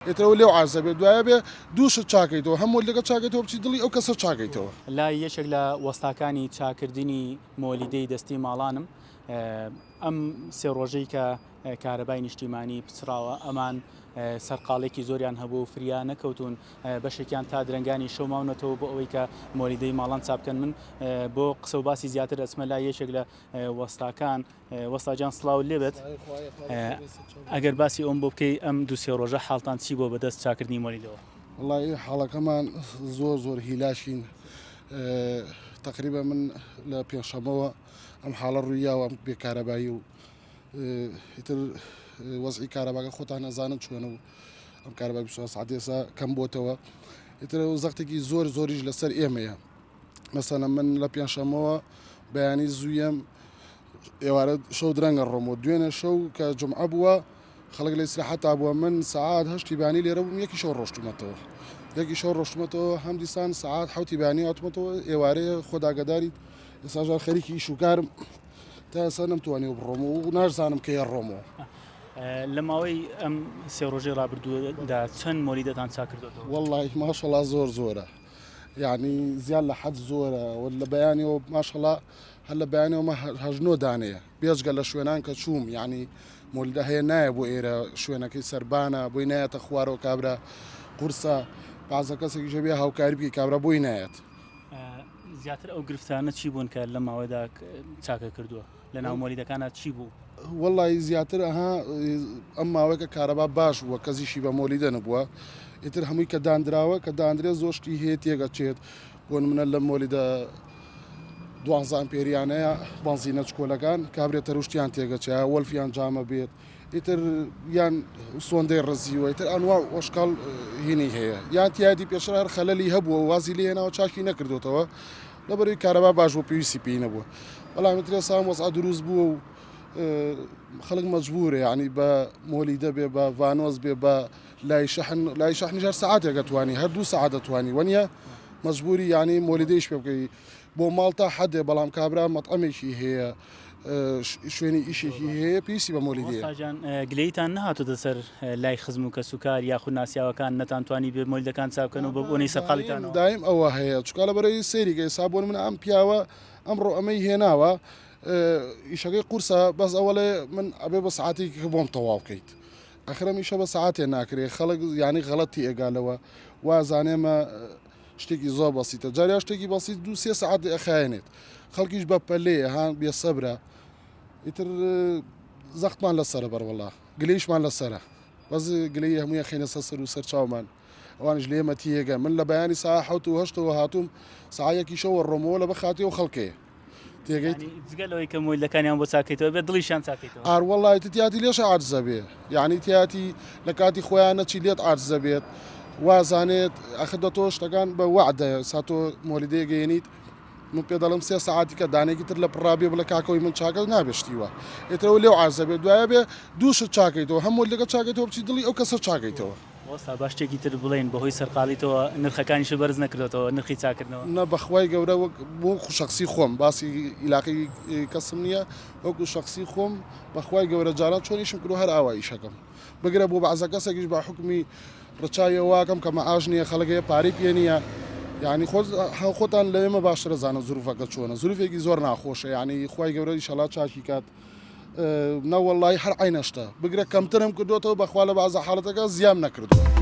ئێترەوە لێو عازە بێت دوایە بێ دووشت چاکەیتەوە هەموو لەگە چاکەیتەوە بچی دڵی ئەو کەسە چاکەیتەوە. لای یەکێک لە وەستاکانی چاکردنی مۆلیدەی دەستی ماڵانم ئەم سێ ڕۆژەی کە کارەبای نیشتیمانی پچراوە ئەمان سەرقاڵێکی زۆریان هەبوو فریا نەکەوتون بەشێکیان تا درەنگانی شەو ماونەتەوە بۆ ئەوەی کە مۆلیدەی ماڵان چاپکەن. من بۆ قسە و باسی زیاتر ئەچمە لای یەکێک لە وەستاکان. وەستاجان سڵاو لێبێت، ئەگەر باسی ئەوم بۆ بکەی ئەم دوو سێ ڕۆژە حاڵتان چی بۆ بەدەست چاکردنی مۆلیدەوە؟ وڵی حاڵەکەمان زۆر هیلاشین. تقریبا من لە پێنجشەمەوە ئەم حاڵە ڕوویاوە ئەم بێکارەبایی و ئیتر وەزعی کارەباکە خۆتان نەزانن چۆنە و ئەم کارەبای 24 ساعت ئێستا کەم بۆتەوە. ئیتر زەختێکی زۆریش لەسەر ئێمەیە. مەسەڵەن من لە پێنجشەمەوە بەیانی زوویەم ئێوارە شەو درەنگە ڕۆمەوە دوێنێ شەو کە جومعە بووە خەڵک لە ئیستراحەتا بووە من سەعات 8 بانی لێرە بووم یەکی شەو ڕۆشتومەتەوە هەم دیسان سەعات 7 بانی هاتومەتەوە ئێوارەیە خۆداگەداریت ئێستا خەریکی ئیش و کارم تا ئێستا نەمتوانی بڕۆمەوە و نازانم کە ڕۆمەوە. لە ماوەی ئەم سێ ڕۆژەی ڕابردووەدا چەند مۆلیدەتان چاکردەوە؟ وەڵی ماشەڵا زۆرە، یعنی زیاد لە حەد زۆرە لە بەیانەوە ماشەڵا هەر لە بەیانەوە هەژنۆ دانەیە بێجگە لە شوێنان کە چووم، یعنی مۆلیدە هەیە نایە بۆ ئێرە شوێنەکەی سەربانە بۆی نایەتە خوارەوە کابرا قورسە بازە کەسێکی ژەبێ هاوکاری بکەی کابرا بۆی نایەت. زیاتر ئەو گرفتانە چی بوون کە لە ماوەدا چاکە کردووە لە ناو مۆلیدەکانە چی بوو؟ وەڵی زیاتر ئەم ماوەیە کە کارەبا باش بووە کەزیشی بە مۆلیدە نەبووە. ئیتر هەمووی کە دانراوە کە دانرێت زۆشتی هەیە تێگەچێت بۆ منە لە مۆلیدە 12 ئەمپێریانەیە بەنزینە چکۆلەکان کابرێتە ڕوشتیان تێگەچێت وەلفیان جامە بێت ئیتر یان سۆندەی ڕزیوە ئیتر ئەنوا ئۆشکال هینی هەیە یان تیادی پێشتر هەر خەلەلی هەبووە وازی لێ هێناوە چاکی نەکردوێتەوە لەبەرەوەی کارەبا باش بۆ پێویستی پێی نەبووە. بەڵام ئیتر سام وەزع دروست بووە و خەڵک مەجبورە یعنی بە مۆلیدە بێ بە ڤانۆز بێ بە لای شەحنی هەر سەعاتێک دەتوانی هەر 2 سەعات دەتوانی وەنیە مەجبوری یعنی مۆلیدەیش پێ بکەی بۆ ماڵ تا حەدێ بەڵام کابرا مەطعەمێکی هەیە شوێنی ئیشێکی هەیە پێویستی بە مۆلیدەیە. گلەیتان نەهاتوتە سەر لای خزم و کەسوکار یاخود ناسیاوەکان نەتانتوانی بێ مۆلیدەکان چاوکەن و بە بۆنەی سەرقاڵیتانەوە؟ دایم ئەوە هەیە چکە لەبەرەوەی سەیریگەی سابۆن من ئەم پیاوە ئەمڕۆ ئەمەی هێناوە ئیشەکەی قورسە بەس ئەوەڵێ من ئەبێ بە سعاتێکی بۆم تەواو بکەیت ئەخرەم ئیشە بە سعاتێ ناکرێت خەڵک یانی غەڵەتی ئێگالەوە وازانێمە شتێکی زۆر بەسیتە جاریا شتێکی بەسیت 2-3 سعات ئەخایێنێت خەڵکیش بە پەلەیە هاان بێسەبرە ئیتر زەختمان لەسەرە بەرەوەڵا گلەیشمان لەسرە بەس گلەی هەمووی خێنە سەر و سەر چاومان ئەوانش لێمە تیێگە من لە بەیانی سا 1970 هاتووم سعایەکی شەوە ڕۆمەوە لە بە خاتی و خەڵکەیە تێگەیت جگەلەوەی کە مۆلیدەکانیان بۆ چاکەیتەوە بێت دڵیشان چاکەیتەوە ئاروەڵای تیاتی لێشە عاجزە بێ یعنی تیاتی لە کاتی خۆیان نەچی لێت عاجزە بێت وازانێت ئەخدە تۆ شتەکان بە وعدە ساتۆ مۆلیدەیە گەێنیت من پێ دەڵم 3 ساعتی کە دانێکی تر لە پڕابێ بڵە کاکەوەی من چاکە نابێشتیوە ئێترەوە لێو عاجزە بێت دوایە بێ دووشت چاکەیتەوە هەموو لەگە چاکەیتەوە بچی دڵی ئەو کەسە چاکەیتەوە. وەستا باش شتێکی تر بڵێن بەهۆی سەرقاڵیتەوە نرخەکانیش بەرز نەکردێتەوە نرخی چاکردنەوە نە بەخوای گەورە بۆ شخصی خۆم باسی ئیلاقی کەسم نییە وەکو شخصی خۆم بەخوای گەورە جاران چۆنیشم کرد و هەر ئاواییشەکەم بگرە بۆ بەعزە کەسێکیش با حکمی ڕچایەواکەم کە مەعاژ نییە خەڵکەیە پارەی پێ نییە یعنی خۆتان لە ئێمە باشترە زانە زروفەکە چۆنە زروفێکی زۆر ناخۆشە یعنی خوای گەورە ئیشەڵا چاکی کات نەوەڵڵی هەر عینەشتە بگرە کەمترم کردوێتەوە بەخوا لە بەعزە حاڵەتەکە زیام نەکردووە.